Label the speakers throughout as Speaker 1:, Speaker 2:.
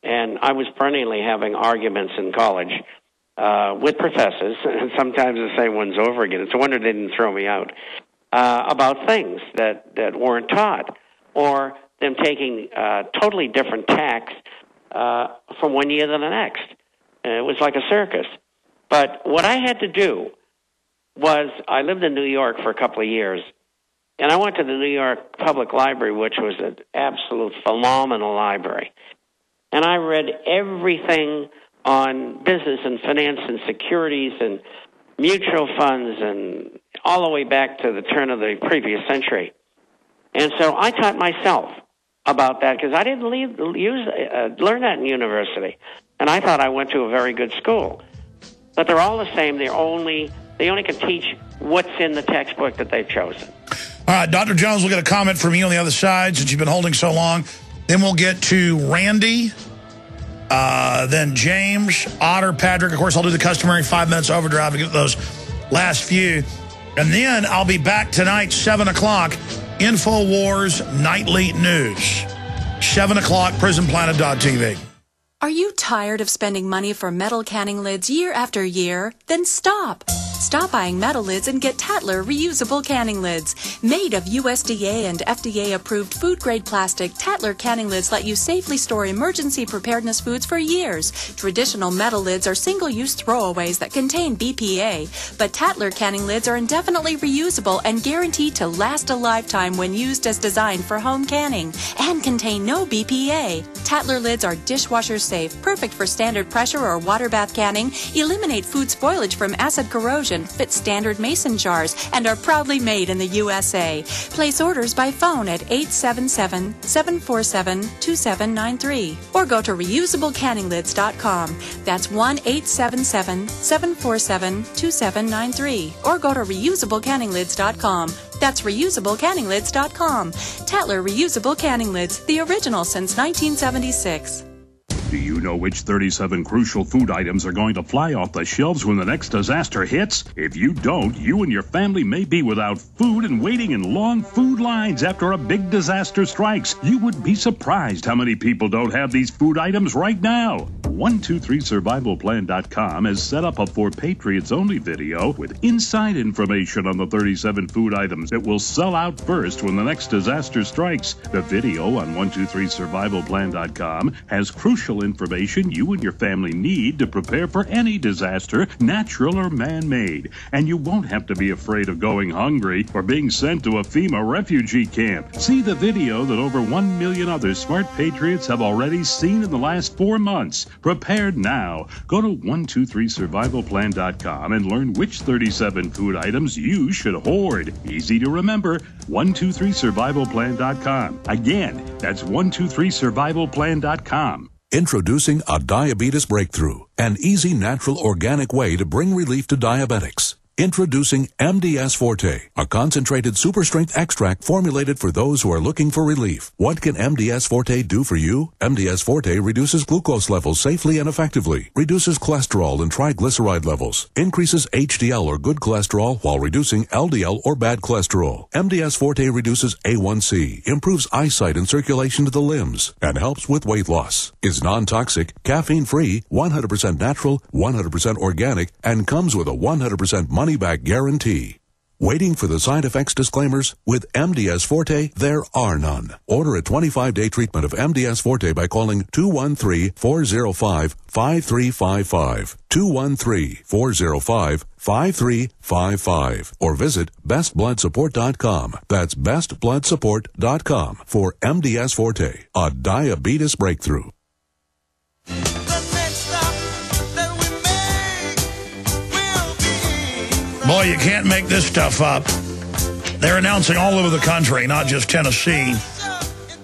Speaker 1: And I was perennially having arguments in college with professors, and sometimes the same ones over again. It's a wonder they didn't throw me out, about things that weren't taught, or them taking totally different tacks from one year to the next. It was like a circus. But what I had to do was, I lived in New York for a couple of years, and I went to the New York Public Library, which was an absolute phenomenal library. And I read everything on business and finance and securities and mutual funds and all the way back to the turn of the previous century. And so I taught myself about that because I didn't learn that in university. And I thought I went to a very good school. But they're all the same. They only can teach what's in the textbook that they've chosen.
Speaker 2: All right, Dr. Jones, we'll get a comment from you on the other side since you've been holding so long. Then we'll get to Randy, then James, Otter, Patrick. Of course, I'll do the customary 5 minutes overdrive to get those last few. And then I'll be back tonight, 7 o'clock, InfoWars Nightly News. 7 o'clock, PrisonPlanet.tv.
Speaker 3: Are you tired of spending money for metal canning lids year after year? Then stop. Stop buying metal lids and get Tatler reusable canning lids. Made of USDA and FDA-approved food-grade plastic, Tatler canning lids let you safely store emergency preparedness foods for years. Traditional metal lids are single-use throwaways that contain BPA, but Tatler canning lids are indefinitely reusable and guaranteed to last a lifetime when used as designed for home canning and contain no BPA. Tatler lids are dishwasher safe, perfect for standard pressure or water bath canning, eliminate food spoilage from acid corrosion, fit standard mason jars, and are proudly made in the USA. Place orders by phone at 877-747-2793 or go to reusablecanninglids.com. That's 1-877-747-2793 or go to reusablecanninglids.com. That's reusablecanninglids.com. Tatler Reusable Canning Lids, the original since 1976.
Speaker 4: Do you know which 37 crucial food items are going to fly off the shelves when the next disaster hits? If you don't, you and your family may be without food and waiting in long food lines after a big disaster strikes. You would be surprised how many people don't have these food items right now. 123survivalplan.com has set up a For Patriots Only video with inside information on the 37 food items that will sell out first when the next disaster strikes. The video on 123survivalplan.com has crucial information you and your family need to prepare for any disaster, natural or man-made. And you won't have to be afraid of going hungry or being sent to a FEMA refugee camp. See the video that over 1 million other smart patriots have already seen in the last 4 months. Prepared now. Go to 123survivalplan.com and learn which 37 food items you should hoard. Easy to remember. 123survivalplan.com. Again, that's 123survivalplan.com.
Speaker 5: Introducing a diabetes breakthrough, an easy, natural, organic way to bring relief to diabetics. Introducing MDS Forte, a concentrated super-strength extract formulated for those who are looking for relief. What can MDS Forte do for you? MDS Forte reduces glucose levels safely and effectively, reduces cholesterol and triglyceride levels, increases HDL or good cholesterol while reducing LDL or bad cholesterol. MDS Forte reduces A1C, improves eyesight and circulation to the limbs, and helps with weight loss. Is non-toxic, caffeine-free, 100% natural, 100% organic, and comes with a 100% money-back guarantee. Waiting for the side effects disclaimers? With MDS Forte, there are none. Order a 25-day treatment of MDS Forte by calling 213-405-5355, 213-405-5355, or visit bestbloodsupport.com. That's bestbloodsupport.com for MDS Forte, a diabetes breakthrough.
Speaker 2: Boy, you can't make this stuff up. They're announcing all over the country, not just Tennessee.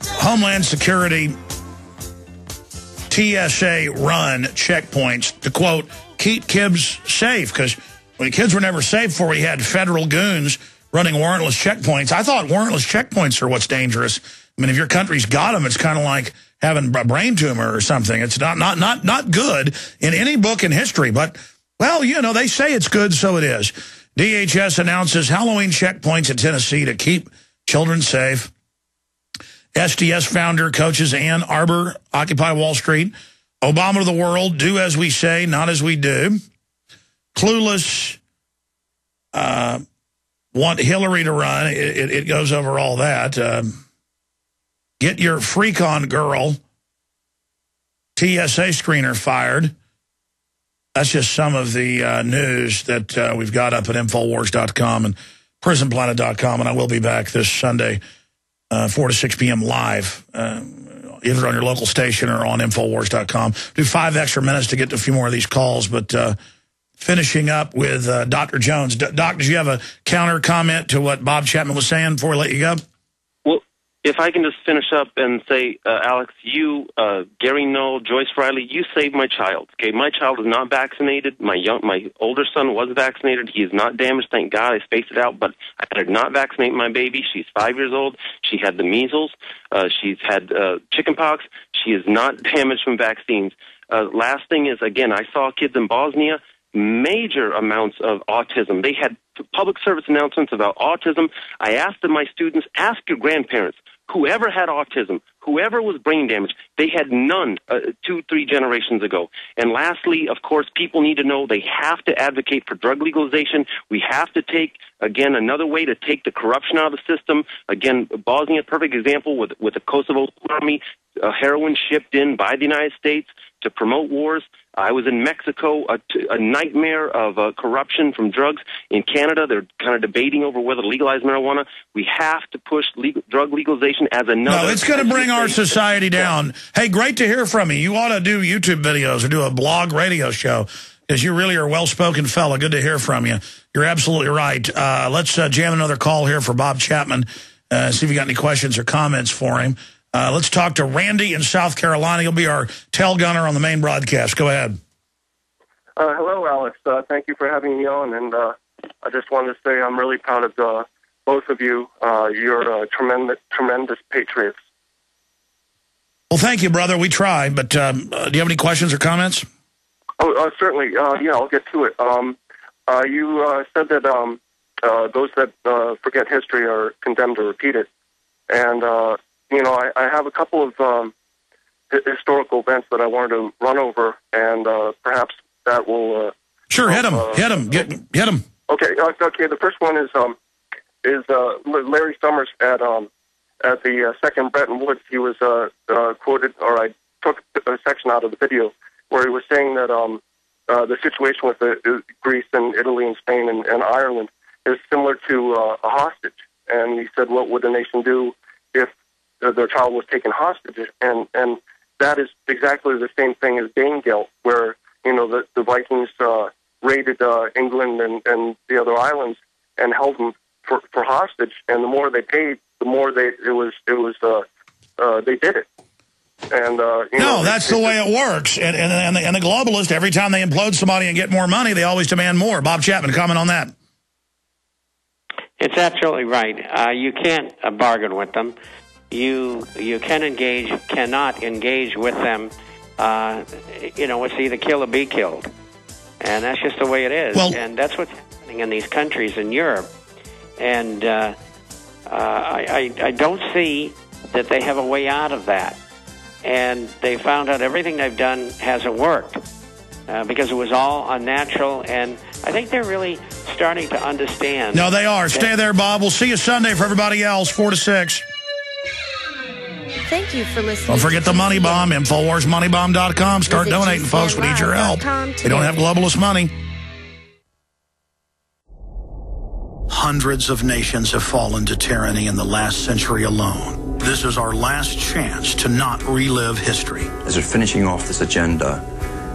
Speaker 2: Homeland Security TSA run checkpoints to, quote, keep kids safe. Because when kids were never safe before, we had federal goons running warrantless checkpoints. I thought warrantless checkpoints are what's dangerous. I mean, if your country's got them, it's kind of like having a brain tumor or something. It's not good in any book in history, but... well, you know, they say it's good, so it is. DHS announces Halloween checkpoints in Tennessee to keep children safe. SDS founder coaches Ann Arbor, Occupy Wall Street. Obama to the world, do as we say, not as we do. Clueless, want Hillary to run. It goes over all that. Get your freak on girl, TSA screener fired. That's just some of the news that we've got up at Infowars.com and PrisonPlanet.com, and I will be back this Sunday, 4 to 6 p.m. live, either on your local station or on Infowars.com. Do 5 extra minutes to get to a few more of these calls, but finishing up with Dr. Jones. Doc, did you have a counter comment to what Bob Chapman was saying before we let you go?
Speaker 6: Well, if I can just finish up and say, Alex, you, Gary Knoll, Joyce Riley, you saved my child. Okay, my child is not vaccinated. My older son was vaccinated. He is not damaged, thank God. I spaced it out, but I did not vaccinate my baby. She's 5 years old. She had the measles. She's had chickenpox. She is not damaged from vaccines. Last thing is, again, I saw kids in Bosnia, major amounts of autism. They had public service announcements about autism. I asked my students, ask your grandparents, whoever had autism, whoever was brain damaged, they had none 2-3 generations ago. And lastly, of course, people need to know they have to advocate for drug legalization. We have to take, again, another way to take the corruption out of the system. Again, Bosnia, perfect example with the Kosovo army, heroin shipped in by the United States to promote wars. I was in Mexico, a nightmare of corruption from drugs. In Canada, they're kind of debating over whether to legalize marijuana. We have to push drug legalization as another...
Speaker 2: No, it's going to bring our society down. Hey, great to hear from you. You ought to do YouTube videos or do a blog radio show, because you really are a well-spoken fella. Good to hear from you. You're absolutely right. Let's jam another call here for Bob Chapman, see if you got any questions or comments for him. Let's talk to Randy in South Carolina. He'll be our tail gunner on the main broadcast. Go ahead.
Speaker 7: Hello, Alex. Thank you for having me on. And I just wanted to say I'm really proud of both of you. You're tremendous patriots.
Speaker 2: Well, thank you, brother. We try. But do you have any questions or comments?
Speaker 7: Oh, certainly. Yeah, I'll get to it. You said that those that forget history are condemned to repeat it. And you know, I have a couple of historical events that I wanted to run over, and perhaps that will...
Speaker 2: sure, hit them. Hit them.
Speaker 7: Okay, okay. The first one is Larry Summers at the second Bretton Woods. He was quoted, or I took a section out of the video, where he was saying that the situation with Greece and Italy and Spain and Ireland is similar to a hostage. And he said, what would a nation do if their child was taken hostage? And that is exactly the same thing as Danegeld, where, you know, the Vikings raided England and the other islands and held them for hostage. And the more they paid, the more they did it. And
Speaker 2: no, that's the way it works. And the globalists, every time they implode somebody and get more money, they always demand more. Bob Chapman, comment on that.
Speaker 1: It's absolutely right. You can't bargain with them. You cannot engage with them. You know, it's either kill or be killed. And that's just the way it is. Well, and that's what's happening in these countries in Europe. And I don't see that they have a way out of that. And they found out everything they've done hasn't worked because it was all unnatural. And I think they're really starting to understand.
Speaker 2: No, they are. Stay there, Bob. We'll see you Sunday for everybody else, 4 to 6.
Speaker 8: Thank you for listening.
Speaker 2: Don't forget the money bomb, InfoWarsMoneyBomb.com. Start donating, folks. We need your help. We don't have globalist money. Hundreds of nations have fallen to tyranny in the last century alone. This is our last chance to not relive history.
Speaker 9: As we're finishing off this agenda,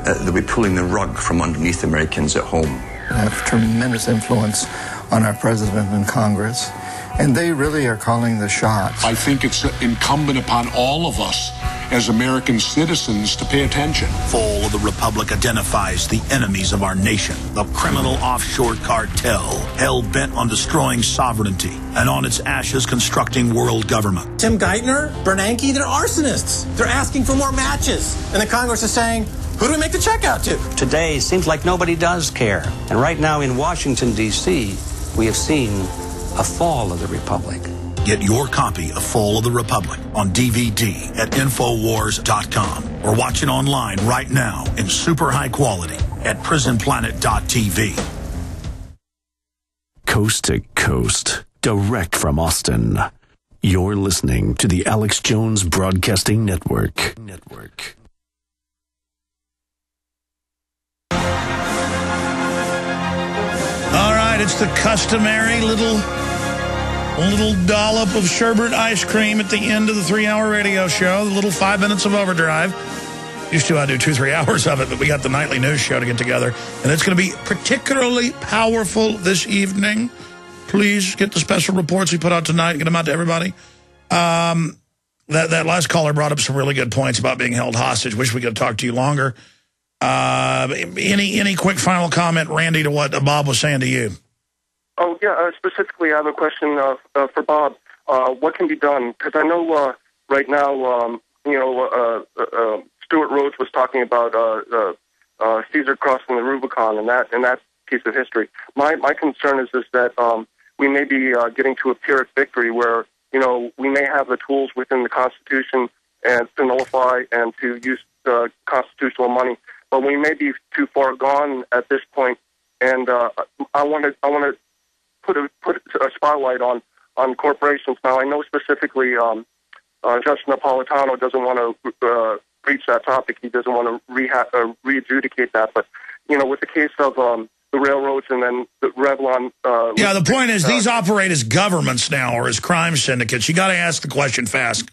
Speaker 9: they'll be pulling the rug from underneath Americans at home.
Speaker 10: They have tremendous influence on our president and Congress, and they really are calling the shots.
Speaker 11: I think it's incumbent upon all of us as American citizens to pay attention.
Speaker 2: Fall of the Republic identifies the enemies of our nation, the criminal offshore cartel, hell-bent on destroying sovereignty, and on its ashes constructing world government.
Speaker 12: Tim Geithner, Bernanke, they're arsonists. They're asking for more matches. And the Congress is saying, who do we make the check out to?
Speaker 13: Today, it seems like nobody does care. And right now in Washington, D.C., we have seen a fall of the Republic.
Speaker 2: Get your copy of Fall of the Republic on DVD at Infowars.com or watch it online right now in super high quality at prisonplanet.tv.
Speaker 8: Coast to coast, direct from Austin. You're listening to the Alex Jones Broadcasting Network.
Speaker 2: All right, it's the customary little dollop of sherbet ice cream at the end of the 3-hour radio show, the little 5 minutes of overdrive. Used to, I do 2-3 hours of it, but we got the nightly news show to get together. And it's going to be particularly powerful this evening. Please get the special reports we put out tonight and get them out to everybody. That last caller brought up some really good points about being held hostage. Wish we could talk to you longer. Any quick final comment, Randy, to what Bob was saying to you?
Speaker 7: Oh, yeah, specifically I have a question for Bob. What can be done? Because I know right now, Stuart Rhodes was talking about Caesar crossing the Rubicon and that piece of history. My concern is that we may be getting to a Pyrrhic victory where, we may have the tools within the Constitution and to nullify and to use constitutional money, but we may be too far gone at this point. And I want to put a spotlight on corporations. Now, I know specifically Judge Napolitano doesn't want to reach that topic. He doesn't want to re-adjudicate that. But, with the case of the railroads and then the Revlon...
Speaker 2: the point is these operate as governments now or as crime syndicates. You got to ask the question fast.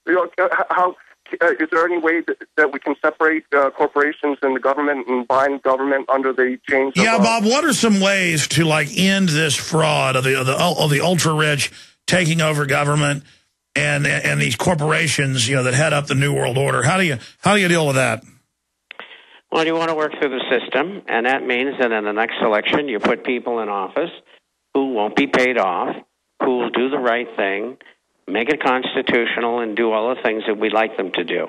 Speaker 7: How is there any way that we can separate corporations and the government and bind government under the chains of...
Speaker 2: Bob, what are some ways to, end this fraud of the ultra-rich taking over government and these corporations, that head up the New World Order? How do you deal with that?
Speaker 1: Well, you want to work through the system, and that means that in the next election you put people in office who won't be paid off, who will do the right thing, make it constitutional, and do all the things that we'd like them to do.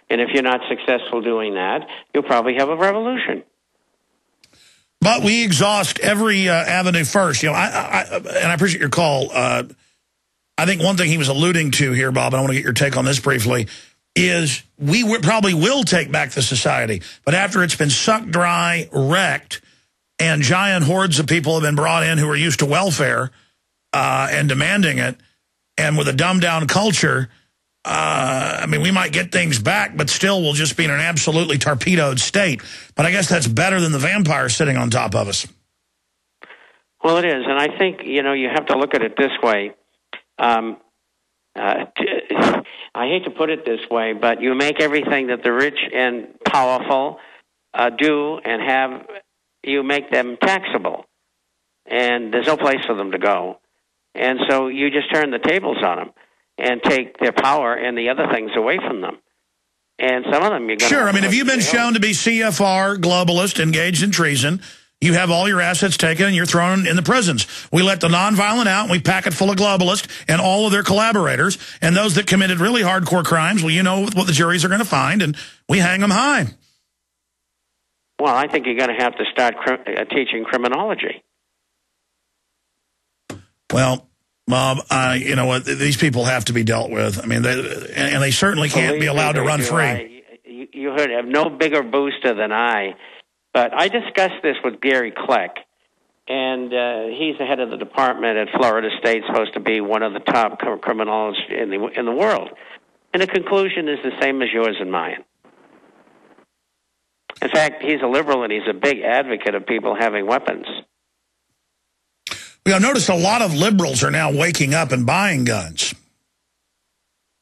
Speaker 1: And if you're not successful doing that, you'll probably have a revolution.
Speaker 2: But we exhaust every avenue first. And I appreciate your call. I think one thing he was alluding to here, Bob, and I want to get your take on this briefly, is we probably will take back the society. But after it's been sucked dry, wrecked, and giant hordes of people have been brought in who are used to welfare and demanding it, and with a dumbed-down culture, we might get things back, but still we'll just be in an absolutely torpedoed state. But I guess that's better than the vampire sitting on top of us.
Speaker 1: Well, it is, and I think, you have to look at it this way. I hate to put it this way, but you make everything that the rich and powerful do and have, you make them taxable. And there's no place for them to go. And so you just turn the tables on them and take their power and the other things away from them. And some of them you're going to...
Speaker 2: Sure, if you've been shown to be CFR, globalist, engaged in treason, you have all your assets taken and you're thrown in the prisons. We let the nonviolent out and we pack it full of globalists and all of their collaborators. And those that committed really hardcore crimes, well, you know what the juries are going to find, and we hang them high.
Speaker 1: Well, I think you're going to have to start teaching criminology.
Speaker 2: Well, Bob, you know what? These people have to be dealt with. They certainly can't be allowed to run free.
Speaker 1: You have no bigger booster than I. But I discussed this with Gary Kleck, and he's the head of the department at Florida State, supposed to be one of the top criminologists in the world. And the conclusion is the same as yours and mine. In fact, he's a liberal, and he's a big advocate of people having weapons.
Speaker 2: I've noticed a lot of liberals are now waking up and buying guns.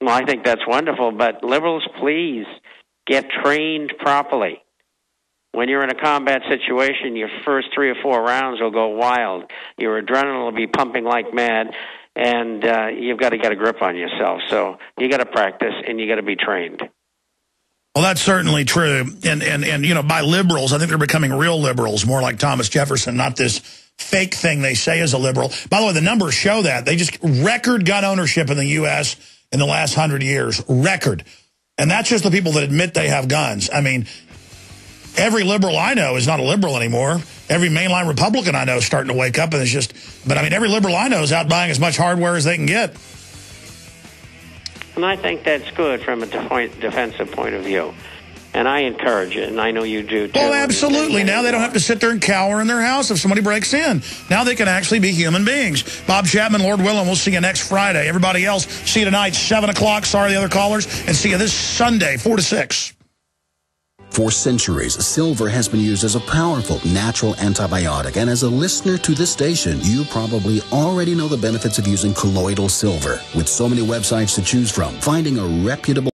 Speaker 1: Well, I think that's wonderful, but liberals, please get trained properly. When you're in a combat situation, your first 3 or 4 rounds will go wild. Your adrenaline will be pumping like mad, and you've got to get a grip on yourself. So you got to practice, and you got to be trained.
Speaker 2: Well, that's certainly true. And by liberals, I think they're becoming real liberals, more like Thomas Jefferson, not this fake thing they say is a liberal. By the way, the numbers show that. They just record gun ownership in the U.S. in the last 100 years. Record. And that's just the people that admit they have guns. every liberal I know is not a liberal anymore. Every mainline Republican I know is starting to wake up, and it's just, but I mean, every liberal I know is out buying as much hardware as they can get.
Speaker 1: And I think that's good from a defensive point of view. And I encourage it, and I know you do, too.
Speaker 2: Oh, absolutely. Now they don't have to sit there and cower in their house if somebody breaks in. Now they can actually be human beings. Bob Chapman, Lord willing, we'll see you next Friday. Everybody else, see you tonight, 7 o'clock. Sorry, the other callers. And see you this Sunday, 4 to 6.
Speaker 14: For centuries, silver has been used as a powerful natural antibiotic. And as a listener to this station, you probably already know the benefits of using colloidal silver. With so many websites to choose from, finding a reputable